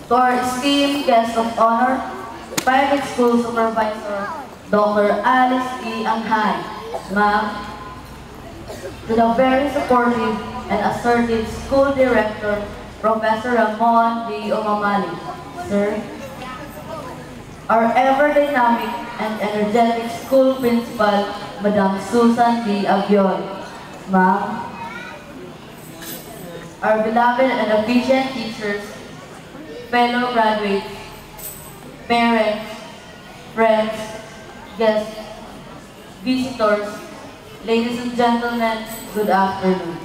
To our esteemed guest of honor, Private School Supervisor, Dr. Alice E. Anghay, Ma'am, to the very supportive and assertive School Director, Professor Ramon D. Omamali, Sir, our ever-dynamic and energetic School Principal, Madam Susan D. Abion, Ma'am, our beloved and efficient teachers, fellow graduates, parents, friends, guests, visitors, ladies and gentlemen, good afternoon.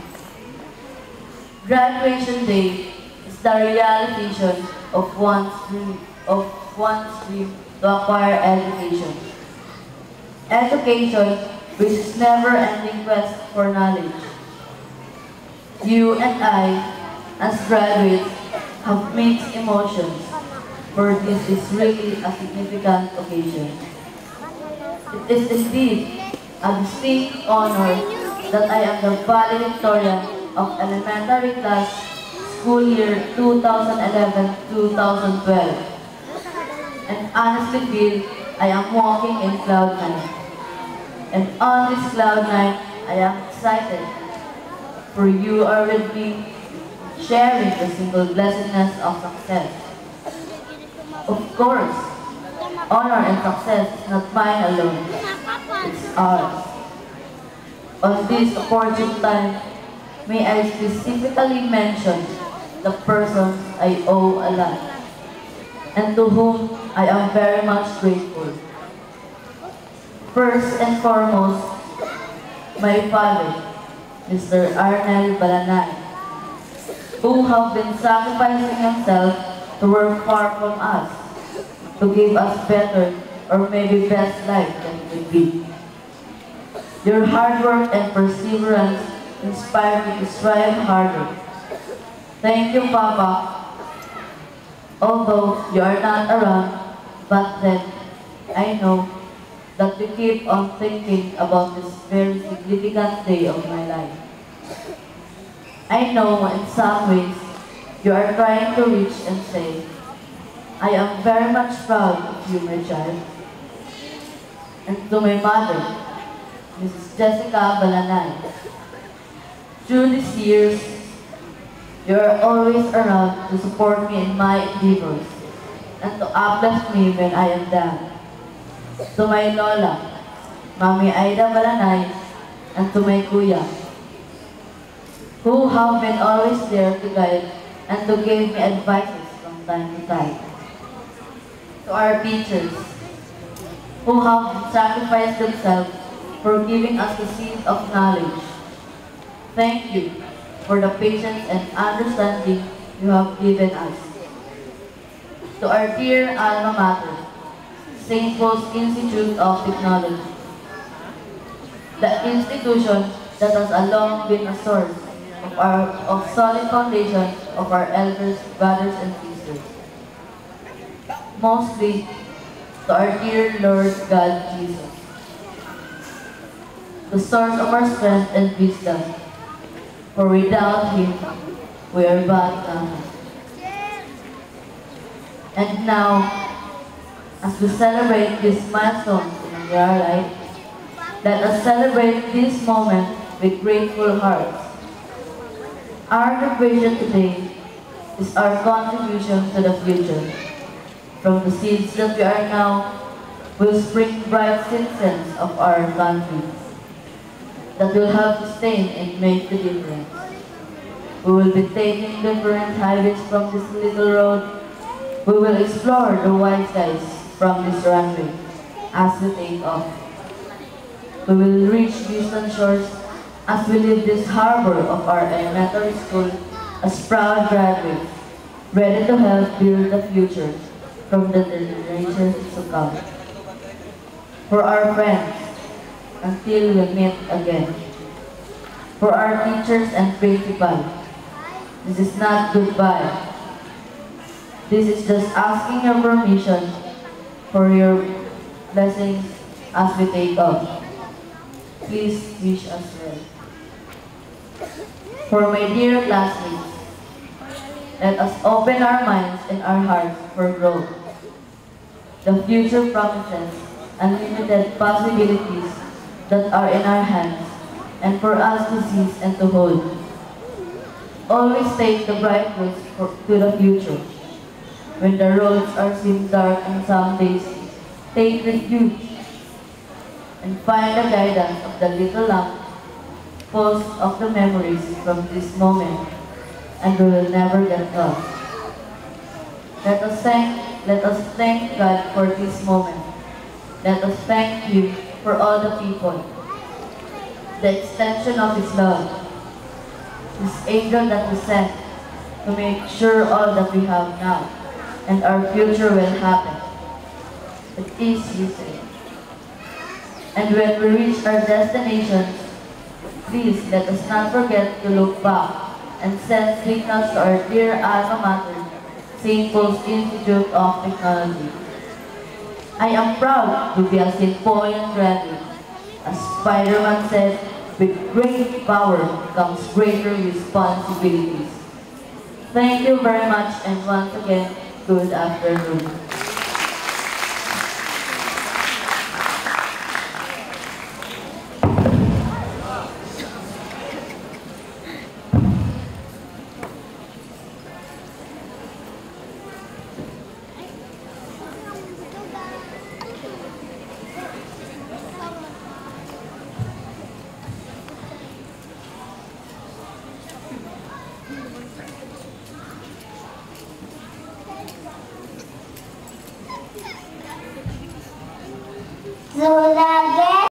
Graduation day is the realization of one's dream to acquire education. Education, which is never-ending quest for knowledge. You and I, as graduates, have mixed emotions, for this is really a significant occasion. It is indeed a distinct honor that I am the valedictorian of elementary class school year 2011-2012. And honestly feel I am walking in cloud nine. And on this cloud nine, I am excited, for you are with me, sharing the simple blessedness of success. Of course, honor and success is not mine alone, it's ours. On this opportune time, may I specifically mention the persons I owe a lot, and to whom I am very much grateful. First and foremost, my father, Mr. Arnel Balanay, who have been sacrificing himself to work far from us, to give us better or maybe best life than it could be. Your hard work and perseverance inspire me to strive harder. Thank you, Papa. Although you are not around, but then I know that you keep on thinking about this very significant day of my life. I know in some ways you are trying to reach and say, I am very much proud of you, my child. And to my mother, Mrs. Jessica Balanay, through these years, you are always around to support me in my endeavors and to uplift me when I am down. To my Lola, Mami Aida Balanay, and to my Kuya, who have been always there to guide and to give me advices from time to time. To our teachers, who have sacrificed themselves for giving us the seed of knowledge. Thank you for the patience and understanding you have given us. To our dear alma mater, St. Paul's Institute of Technology, the institution that has long been a source of solid foundation of our elders, brothers, and sisters. Mostly to our dear Lord God Jesus, the source of our strength and wisdom, for without Him, we are but nothing. And now, as we celebrate this milestone in our life, let us celebrate this moment with grateful hearts. Our graduation today is our contribution to the future. From the seeds that we are now, will spring bright citizens of our country that will help sustain and make the difference. We will be taking different highways from this little road. We will explore the wide skies from this runway as we take off. We will reach distant shores as we leave this harbor of our elementary school as proud graduates, ready to help build the future from the generations to come. For our friends, until we meet again. For our teachers and principal, this is not goodbye. This is just asking your permission for your blessings as we take off. Please wish us well. For my dear classmates, Let us open our minds and our hearts for growth. The future promises unlimited possibilities that are in our hands and for us to seize and to hold. Always take the bright roads to the future. When the roads are seem dark and some days, take refuge and find the guidance of the little lamp, pulse of the memories from this moment, and we will never get lost. Let us thank God for this moment. Let us thank you for all the people, the extension of His love, His angel that He sent to make sure all that we have now and our future will happen. It is written. And when we reach our destinations, please let us not forget to look back and send signals to our dear alma mater, St. Paul's Institute of Technology. I am proud to be a St. Paulian graduate. As Spider-Man said, with great power comes greater responsibilities. Thank you very much, and once again, good afternoon.